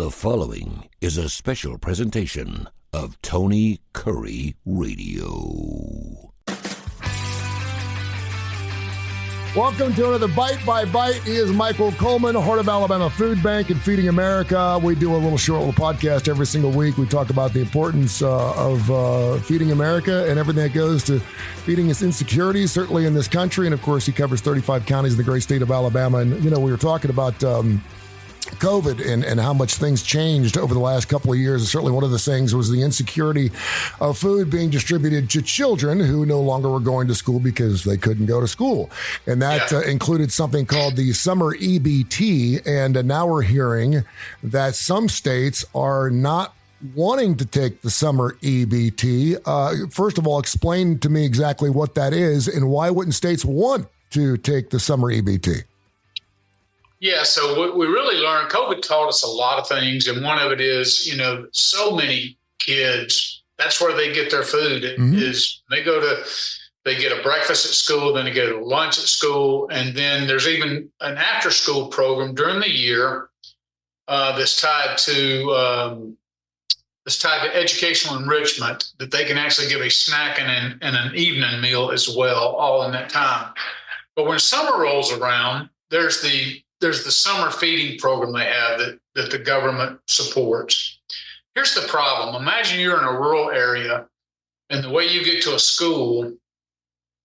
The following is a special presentation of Tony Kurre Radio. Welcome to another Bite by Bite. He is Michael Coleman, Heart of Alabama Food Bank and Feeding America. We do a short little podcast every single week. We talk about the importance of feeding America and everything that goes to feeding its insecurities, certainly in this country. And of course, he covers 35 counties in the great state of Alabama. And, we were talking about COVID and how much things changed over the last couple of years. And certainly one of the things was the insecurity of food being distributed to children who no longer were going to school because they couldn't go to school. And that included something called the summer EBT. And now we're hearing that some states are not wanting to take the summer EBT. First of all, explain to me exactly what that is and why wouldn't states want to take the summer EBT? Yeah, so what we really learned, COVID taught us a lot of things. And one of it is, so many kids, that's where they get their food is they get a breakfast at school, then they get a lunch at school. And then there's even an after school program during the year that's tied to educational enrichment that they can actually give a snack and an evening meal as well, all in that time. But when summer rolls around, there's the summer feeding program they have that the government supports. Here's the problem. Imagine you're in a rural area and the way you get to a school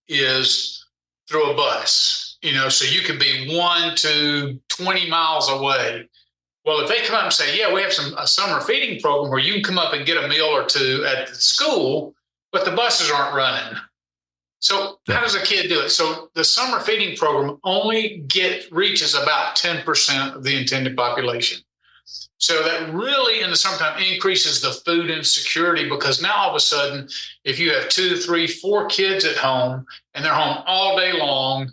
is through a bus, so you could be 1 to 20 miles away. Well, if they come up and say, we have a summer feeding program where you can come up and get a meal or two at the school, but the buses aren't running. So how does a kid do it? So the summer feeding program only reaches about 10% of the intended population. So that really in the summertime increases the food insecurity because now all of a sudden, if you have 2, 3, 4 kids at home and they're home all day long,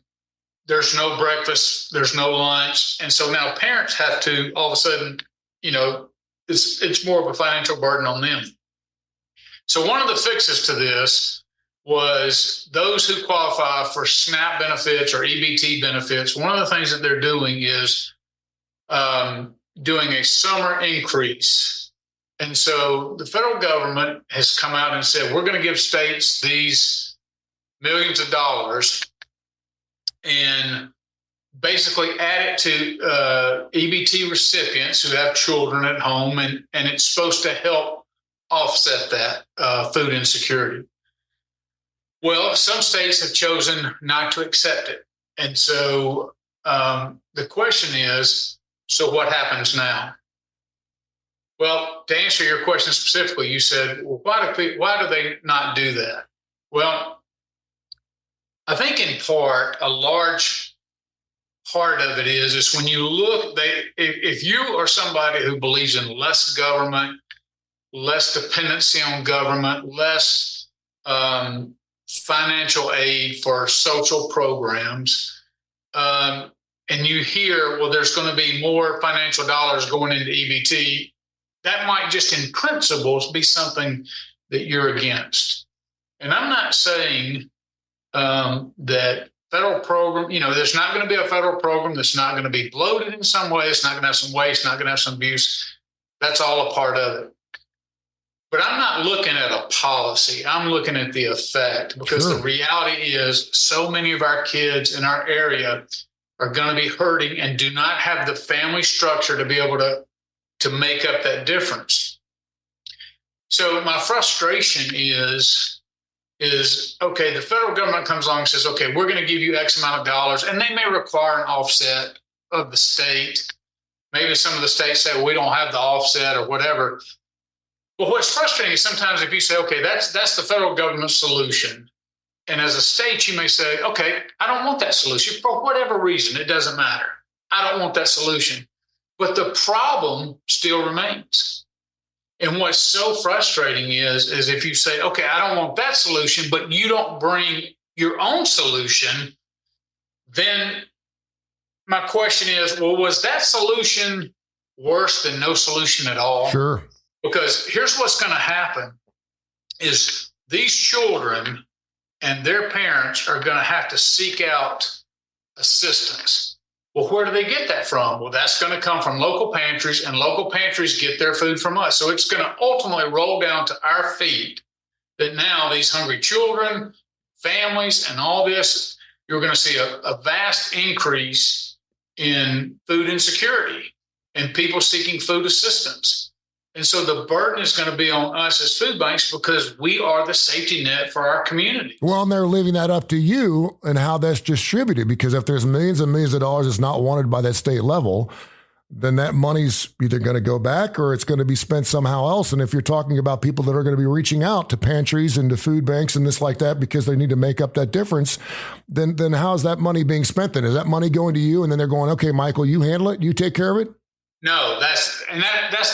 there's no breakfast, there's no lunch. And so now parents have to all of a sudden, it's more of a financial burden on them. So one of the fixes to this was those who qualify for SNAP benefits or EBT benefits. One of the things that they're doing is doing a summer increase. And so the federal government has come out and said, we're going to give states these millions of dollars and basically add it to EBT recipients who have children at home. And it's supposed to help offset that food insecurity. Well, some states have chosen not to accept it. And so the question is, so what happens now? Well, to answer your question specifically, you said, well, why do they not do that? Well, I think in part, a large part of it is when you look, if you are somebody who believes in less government, less dependency on government, less financial aid for social programs, and you hear, well, there's going to be more financial dollars going into EBT, that might just in principles be something that you're against. And I'm not saying that federal program, there's not going to be a federal program that's not going to be bloated in some way. It's not going to have some waste, not going to have some abuse. That's all a part of it. But I'm not looking at a policy. I'm looking at the effect because the reality is so many of our kids in our area are going to be hurting and do not have the family structure to be able to make up that difference. So my frustration is okay, the federal government comes along and says, okay, we're going to give you X amount of dollars, and they may require an offset of the state. Maybe some of the states say, well, we don't have the offset or whatever. But what's frustrating is sometimes if you say, okay, that's the federal government's solution. And as a state, you may say, okay, I don't want that solution for whatever reason. It doesn't matter. I don't want that solution. But the problem still remains. And what's so frustrating is if you say, okay, I don't want that solution, but you don't bring your own solution, then my question is, well, was that solution worse than no solution at all? Sure. Because here's what's going to happen is these children and their parents are going to have to seek out assistance. Well, where do they get that from? Well, that's going to come from local pantries, and local pantries get their food from us. So it's going to ultimately roll down to our feet that now these hungry children, families, and all this, you're going to see a vast increase in food insecurity and people seeking food assistance. And so the burden is going to be on us as food banks because we are the safety net for our community. Well, and they're leaving that up to you and how that's distributed, because if there's millions and millions of dollars that's not wanted by that state level, then that money's either going to go back or it's going to be spent somehow else. And if you're talking about people that are going to be reaching out to pantries and to food banks and this like that because they need to make up that difference, then how's that money being spent then? Is that money going to you and then they're going, okay, Michael, you handle it, you take care of it? No, that's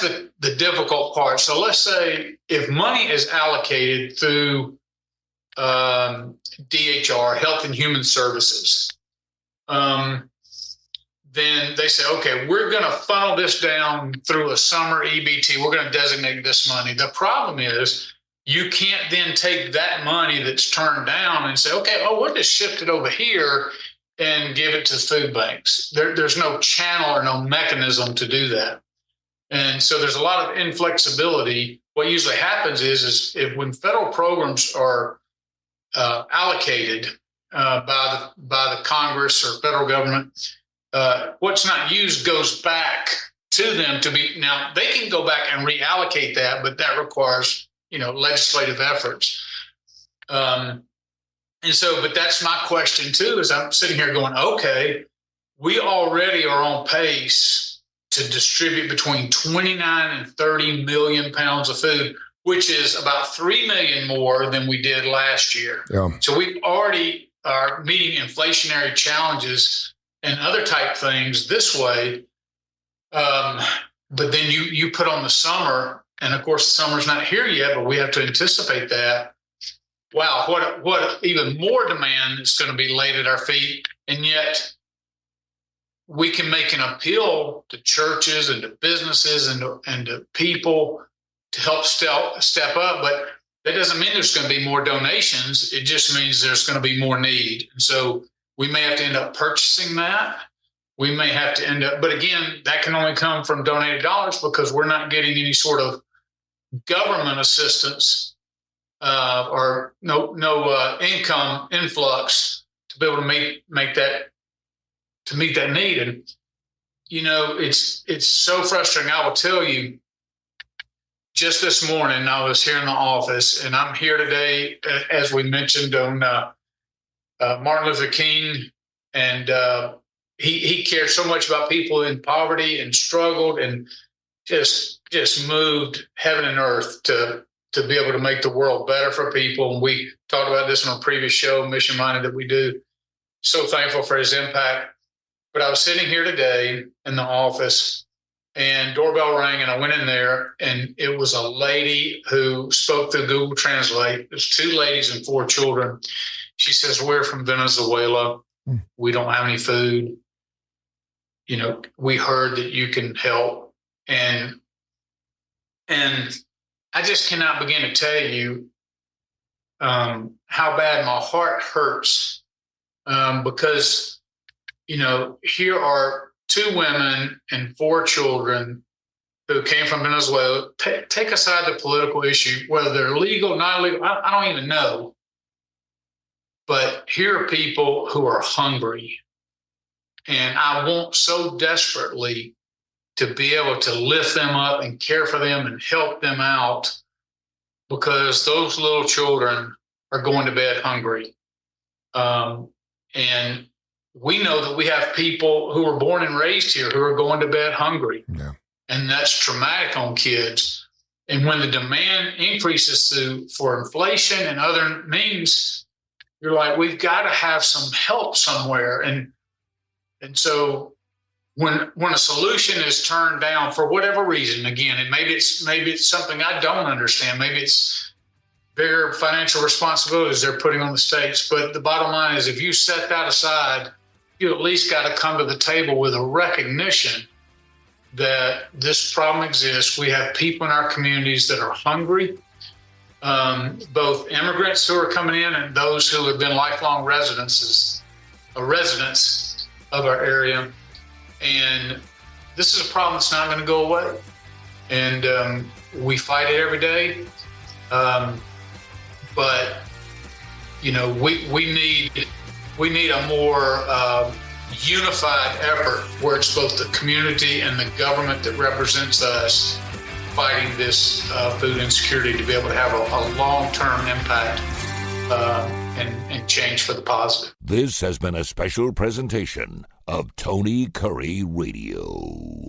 the difficult part. So let's say if money is allocated through DHR, Health and Human Services, then they say, okay, we're going to funnel this down through a summer EBT. We're going to designate this money. The problem is you can't then take that money that's turned down and say, okay, we'll just shift it over here and give it to food banks. There's no channel or no mechanism to do that. And so there's a lot of inflexibility. What usually happens is if when federal programs are allocated by the Congress or federal government, what's not used goes back to them to be, now they can go back and reallocate that, but that requires, legislative efforts. And so, but that's my question too, is I'm sitting here going, okay, we already are on pace to distribute between 29 and 30 million pounds of food, which is about 3 million more than we did last year. Yeah. So we already are meeting inflationary challenges and other type things this way. But then you put on the summer, and of course, the summer's not here yet, but we have to anticipate that. Wow, what even more demand is going to be laid at our feet. And yet we can make an appeal to churches and to businesses and to people to help step up. But that doesn't mean there's going to be more donations. It just means there's going to be more need. And so we may have to end up purchasing that. We may have to end up, but again, that can only come from donated dollars because we're not getting any sort of government assistance or no income influx to be able to meet that need. And it's so frustrating. I will tell you, just this morning I was here in the office, and I'm here today, as we mentioned, on Martin Luther King, and he cared so much about people in poverty and struggled and just moved heaven and earth to be able to make the world better for people. And we talked about this on a previous show, Mission Minded, that we do. So thankful for his impact. But I was sitting here today in the office, and doorbell rang, and I went in there, and it was a lady who spoke through Google Translate. There's 2 ladies and 4 children. She says, "We're from Venezuela. We don't have any food. We heard that you can help." And I just cannot begin to tell you how bad my heart hurts because, here are 2 women and 4 children who came from Venezuela. Take aside the political issue, whether they're legal, not legal, I don't even know. But here are people who are hungry. And I want so desperately to be able to lift them up and care for them and help them out, because those little children are going to bed hungry. And we know that we have people who were born and raised here who are going to bed hungry. Yeah. And that's traumatic on kids. And when the demand increases for inflation and other means, you're like, we've got to have some help somewhere. And so when a solution is turned down for whatever reason, again, and maybe it's something I don't understand, maybe it's bigger financial responsibilities they're putting on the states. But the bottom line is, if you set that aside, you at least got to come to the table with a recognition that this problem exists. We have people in our communities that are hungry, both immigrants who are coming in and those who have been lifelong residents of our area. And this is a problem that's not going to go away. And we fight it every day. But, you know, we need a more unified effort where it's both the community and the government that represents us fighting this food insecurity to be able to have a long-term impact and change for the positive. This has been a special presentation of Tony Kurre Radio.